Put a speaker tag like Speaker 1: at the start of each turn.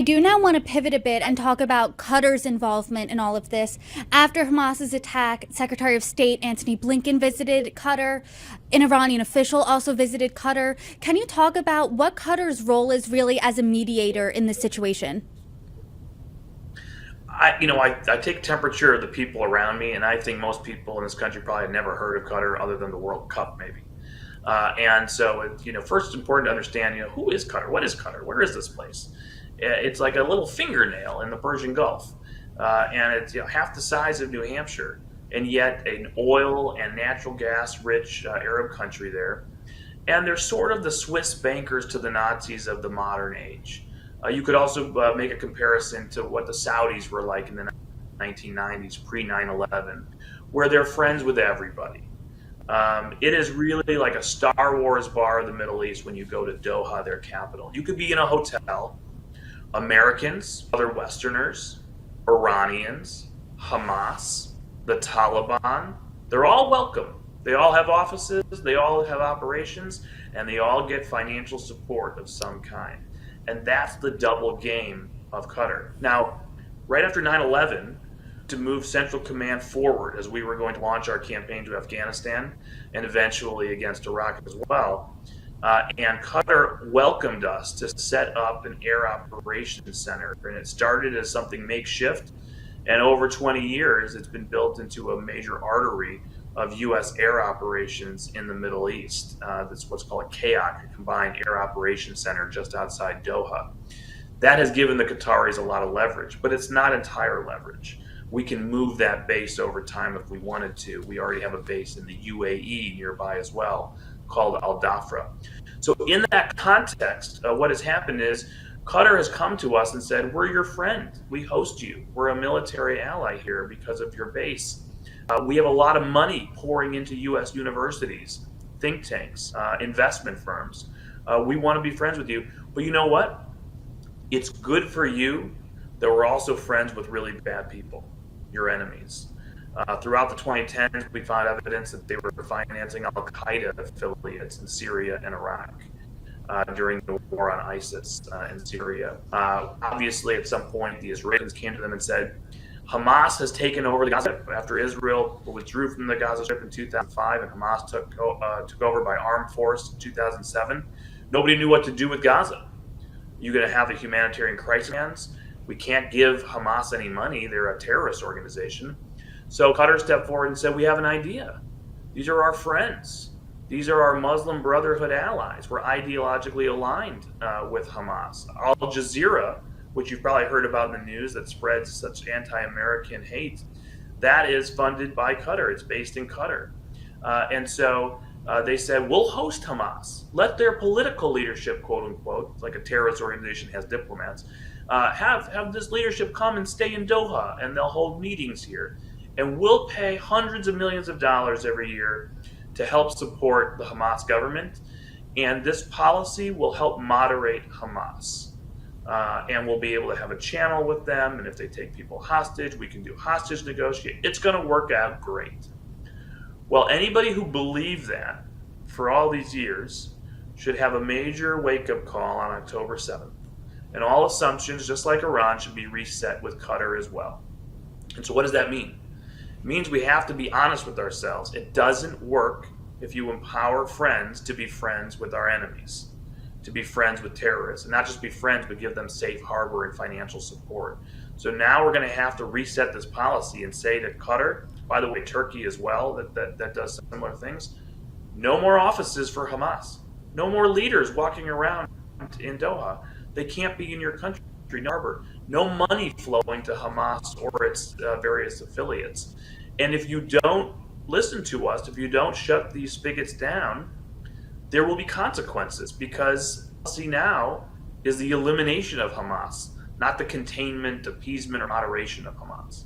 Speaker 1: I do now want to pivot a bit and talk about Qatar's involvement in all of this. After Hamas's attack, Secretary of State Antony Blinken visited Qatar. An Iranian official also visited Qatar. Can you talk about what Qatar's role is really as a mediator in this situation?
Speaker 2: I take temperature of the people around me, and I think most people in this country probably have never heard of Qatar other than the World Cup, maybe. And so, first it's important to understand, who is Qatar? What is Qatar? Where is this place? It's like a little fingernail in the Persian Gulf, and it's half the size of New Hampshire, and yet an oil and natural gas rich Arab country there. And they're sort of the Swiss bankers to the Nazis of the modern age. You could also make a comparison to what the Saudis were like in the 1990s, pre 9/11, where they're friends with everybody. It is really like a Star Wars bar of the Middle East when you go to Doha, their capital. You could be in a hotel. Americans, other Westerners, Iranians, Hamas, the Taliban, they're all welcome. They all have offices, they all have operations, and they all get financial support of some kind. And that's the double game of Qatar. Now, right after 9/11, to move Central Command forward as we were going to launch our campaign to Afghanistan and eventually against Iraq as well, and Qatar welcomed us to set up an air operations center. And it started as something makeshift, and over 20 years, it's been built into a major artery of U.S. air operations in the Middle East. That's what's called a CAOC, a Combined Air Operations Center, just outside Doha. That has given the Qataris a lot of leverage, but it's not entire leverage. We can move that base over time if we wanted to. We already have a base in the UAE nearby as well, called Al Dhafra. So in that context, what has happened is Qatar has come to us and said, we're your friend. We host you. We're a military ally here because of your base. We have a lot of money pouring into U.S. universities, think tanks, investment firms. We want to be friends with you. But you know what? It's good for you that we're also friends with really bad people, your enemies. Throughout the 2010s, we found evidence that they were financing al-Qaeda affiliates in Syria and Iraq during the war on ISIS in Syria. Obviously, at some point, the Israelis came to them and said, Hamas has taken over the Gaza Strip after Israel withdrew from the Gaza Strip in 2005 and Hamas took over by armed force in 2007. Nobody knew what to do with Gaza. You're going to have a humanitarian crisis. We can't give Hamas any money. They're a terrorist organization. So Qatar stepped forward and said, we have an idea. These are our friends. These are our Muslim Brotherhood allies. We're ideologically aligned with Hamas. Al Jazeera, which you've probably heard about in the news that spreads such anti-American hate, that is funded by Qatar. It's based in Qatar. And so they said, we'll host Hamas. Let their political leadership, quote unquote, like a terrorist organization has diplomats, have this leadership come and stay in Doha, and they'll hold meetings here. And we'll pay hundreds of millions of dollars every year to help support the Hamas government. And this policy will help moderate Hamas. And we'll be able to have a channel with them. And if they take people hostage, we can do hostage negotiate. It's going to work out great. Well, anybody who believed that for all these years should have a major wake-up call on October 7th. And all assumptions, just like Iran, should be reset with Qatar as well. And so what does that mean? It means we have to be honest with ourselves. It doesn't work if you empower friends to be friends with our enemies, to be friends with terrorists, and not just be friends, but give them safe harbor and financial support. So now we're going to have to reset this policy and say to Qatar, by the way, Turkey as well, that does similar things, no more offices for Hamas, no more leaders walking around in Doha. They can't be in your country, harbor. No money flowing to Hamas or its various affiliates. And if you don't listen to us, if you don't shut these spigots down, there will be consequences, because policy now is the elimination of Hamas, not the containment, appeasement, or moderation of Hamas.